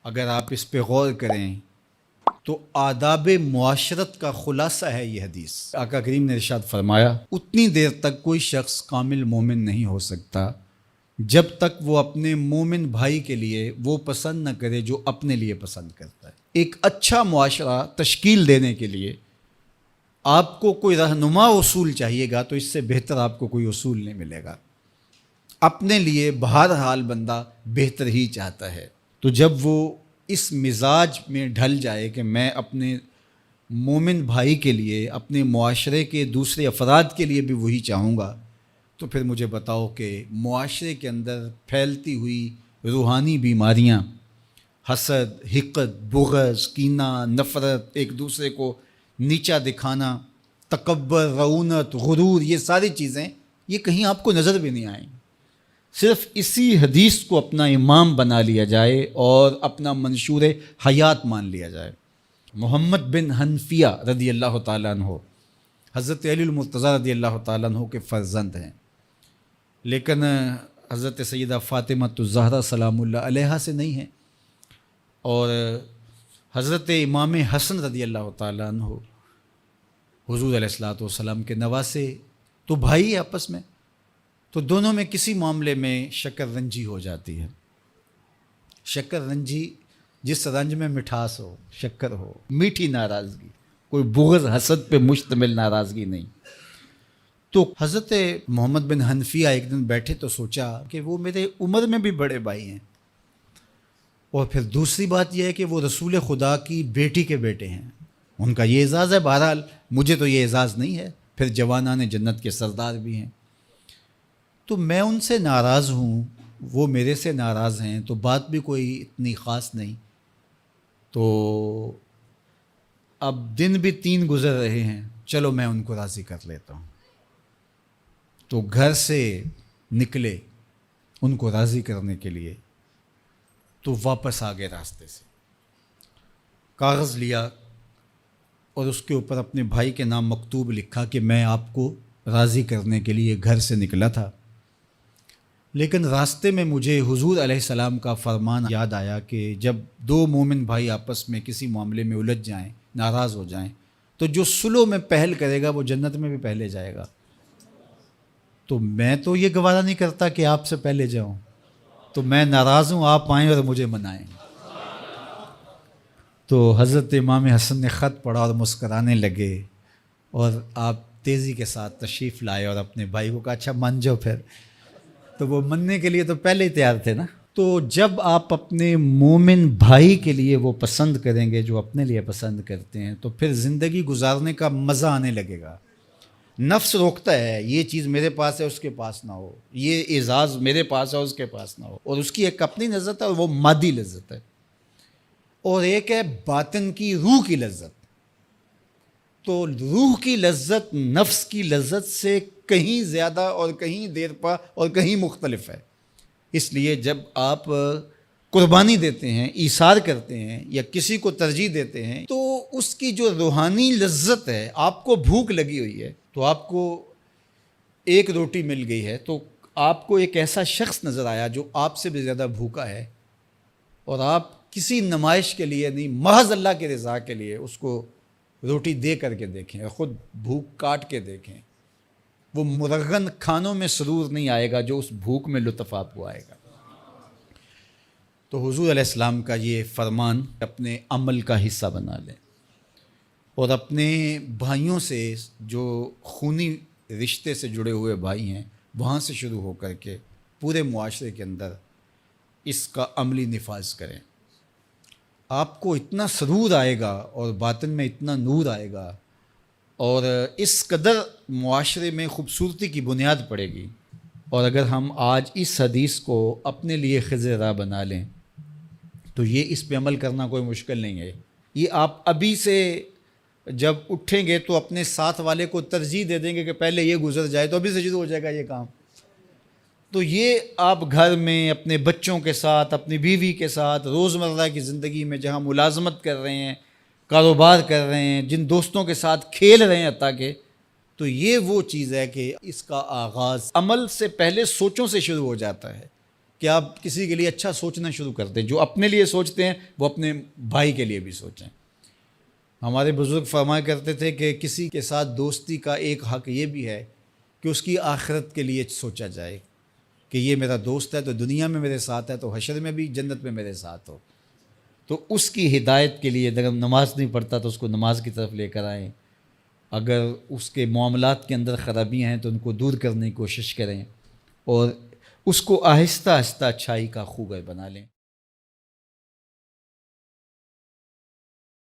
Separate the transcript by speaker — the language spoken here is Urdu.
Speaker 1: اگر آپ اس پہ غور کریں تو آداب معاشرت کا خلاصہ ہے یہ حدیث۔ آقا کریم نے ارشاد فرمایا اتنی دیر تک کوئی شخص کامل مومن نہیں ہو سکتا جب تک وہ اپنے مومن بھائی کے لیے وہ پسند نہ کرے جو اپنے لیے پسند کرتا ہے۔ ایک اچھا معاشرہ تشکیل دینے کے لیے آپ کو کوئی رہنما اصول چاہیے گا تو اس سے بہتر آپ کو کوئی اصول نہیں ملے گا۔ اپنے لیے بہرحال بندہ بہتر ہی چاہتا ہے، تو جب وہ اس مزاج میں ڈھل جائے کہ میں اپنے مومن بھائی کے لیے، اپنے معاشرے کے دوسرے افراد کے لیے بھی وہی چاہوں گا، تو پھر مجھے بتاؤ کہ معاشرے کے اندر پھیلتی ہوئی روحانی بیماریاں، حسد، حقد، بغض، کینہ، نفرت، ایک دوسرے کو نیچا دکھانا، تکبر، رعونت، غرور، یہ ساری چیزیں یہ کہیں آپ کو نظر بھی نہیں آئیں۔ صرف اسی حدیث کو اپنا امام بنا لیا جائے اور اپنا منشور حیات مان لیا جائے۔ محمد بن حنفیہ رضی اللہ تعالیٰ عنہ حضرت علی المرتضیٰ رضی اللہ تعالیٰ عنہ کے فرزند ہیں، لیکن حضرت سیدہ فاطمہ الزہرا سلام اللہ علیہا سے نہیں ہیں، اور حضرت امام حسن رضی اللہ تعالیٰ عنہ حضور علیہ الصلوۃ والسلام کے نواسے، تو بھائی آپس میں، تو دونوں میں کسی معاملے میں شکر رنجی ہو جاتی ہے۔ شکر رنجی جس رنج میں مٹھاس ہو، شکر ہو، میٹھی ناراضگی، کوئی بغض حسد پہ مشتمل ناراضگی نہیں۔ تو حضرت محمد بن حنفیہ ایک دن بیٹھے تو سوچا کہ وہ میرے عمر میں بھی بڑے بھائی ہیں، اور پھر دوسری بات یہ ہے کہ وہ رسول خدا کی بیٹی کے بیٹے ہیں، ان کا یہ اعزاز ہے، بہرحال مجھے تو یہ اعزاز نہیں ہے، پھر جوانان جنت کے سردار بھی ہیں، تو میں ان سے ناراض ہوں، وہ میرے سے ناراض ہیں، تو بات بھی کوئی اتنی خاص نہیں، تو اب دن بھی 3 گزر رہے ہیں، چلو میں ان کو راضی کر لیتا ہوں۔ تو گھر سے نکلے ان کو راضی کرنے کے لیے، تو واپس آ گئے راستے سے، کاغذ لیا اور اس کے اوپر اپنے بھائی کے نام مکتوب لکھا کہ میں آپ کو راضی کرنے کے لیے گھر سے نکلا تھا، لیکن راستے میں مجھے حضور علیہ السلام کا فرمان یاد آیا کہ جب 2 مومن بھائی آپس میں کسی معاملے میں الجھ جائیں، ناراض ہو جائیں، تو جو صلح میں پہل کرے گا وہ جنت میں بھی پہلے جائے گا۔ تو میں تو یہ گوارا نہیں کرتا کہ آپ سے پہلے جاؤں، تو میں ناراض ہوں، آپ آئیں اور مجھے منائیں۔ تو حضرت امام حسن نے خط پڑھا اور مسکرانے لگے، اور آپ تیزی کے ساتھ تشریف لائے اور اپنے بھائی کو کہا اچھا مان جاؤ پھر، تو وہ مننے کے لیے تو پہلے ہی تیار تھے نا۔ تو جب آپ اپنے مومن بھائی کے لیے وہ پسند کریں گے جو اپنے لیے پسند کرتے ہیں، تو پھر زندگی گزارنے کا مزہ آنے لگے گا۔ نفس روکتا ہے یہ چیز میرے پاس ہے اس کے پاس نہ ہو، یہ اعزاز میرے پاس ہے اس کے پاس نہ ہو، اور اس کی ایک اپنی لذت ہے اور وہ مادی لذت ہے، اور ایک ہے باطن کی روح کی لذت۔ تو روح کی لذت نفس کی لذت سے کہیں زیادہ اور کہیں دیر پا اور کہیں مختلف ہے۔ اس لیے جب آپ قربانی دیتے ہیں، ایثار کرتے ہیں یا کسی کو ترجیح دیتے ہیں، تو اس کی جو روحانی لذت ہے، آپ کو بھوک لگی ہوئی ہے، تو آپ کو ایک روٹی مل گئی ہے، تو آپ کو ایک ایسا شخص نظر آیا جو آپ سے بھی زیادہ بھوکا ہے، اور آپ کسی نمائش کے لیے نہیں، محض اللہ کے رضا کے لیے اس کو روٹی دے کر کے دیکھیں، خود بھوک کاٹ کے دیکھیں، وہ مرغن کھانوں میں سرور نہیں آئے گا جو اس بھوک میں لطف آپ کو آئے گا۔ تو حضور علیہ السلام کا یہ فرمان اپنے عمل کا حصہ بنا لیں، اور اپنے بھائیوں سے، جو خونی رشتے سے جڑے ہوئے بھائی ہیں، وہاں سے شروع ہو کر کے پورے معاشرے کے اندر اس کا عملی نفاذ کریں۔ آپ کو اتنا سرور آئے گا اور باطن میں اتنا نور آئے گا، اور اس قدر معاشرے میں خوبصورتی کی بنیاد پڑے گی۔ اور اگر ہم آج اس حدیث کو اپنے لیے خضر راہ بنا لیں تو یہ اس پہ عمل کرنا کوئی مشکل نہیں ہے۔ یہ آپ ابھی سے جب اٹھیں گے تو اپنے ساتھ والے کو ترجیح دے دیں گے کہ پہلے یہ گزر جائے، تو ابھی سے شروع ہو جائے گا یہ کام۔ تو یہ آپ گھر میں اپنے بچوں کے ساتھ، اپنی بیوی کے ساتھ، روزمرہ کی زندگی میں جہاں ملازمت کر رہے ہیں، کاروبار کر رہے ہیں، جن دوستوں کے ساتھ کھیل رہے ہیں حتیٰ کہ، تو یہ وہ چیز ہے کہ اس کا آغاز عمل سے پہلے سوچوں سے شروع ہو جاتا ہے۔ کہ آپ کسی کے لیے اچھا سوچنا شروع کر دیں. جو اپنے لیے سوچتے ہیں وہ اپنے بھائی کے لیے بھی سوچیں. ہمارے بزرگ فرمایا کرتے تھے کہ کسی کے ساتھ دوستی کا ایک حق یہ بھی ہے کہ اس کی آخرت کے لیے سوچا جائے کہ یہ میرا دوست ہے تو دنیا میں میرے ساتھ ہے تو حشر میں بھی جنت میں میرے ساتھ ہو. تو اس کی ہدایت کے لیے اگر نماز نہیں پڑھتا تو اس کو نماز کی طرف لے کر آئیں. اگر اس کے معاملات کے اندر خرابیاں ہیں تو ان کو دور کرنے کی کوشش کریں اور اس کو آہستہ آہستہ اچھائی کا خوگر بنا لیں.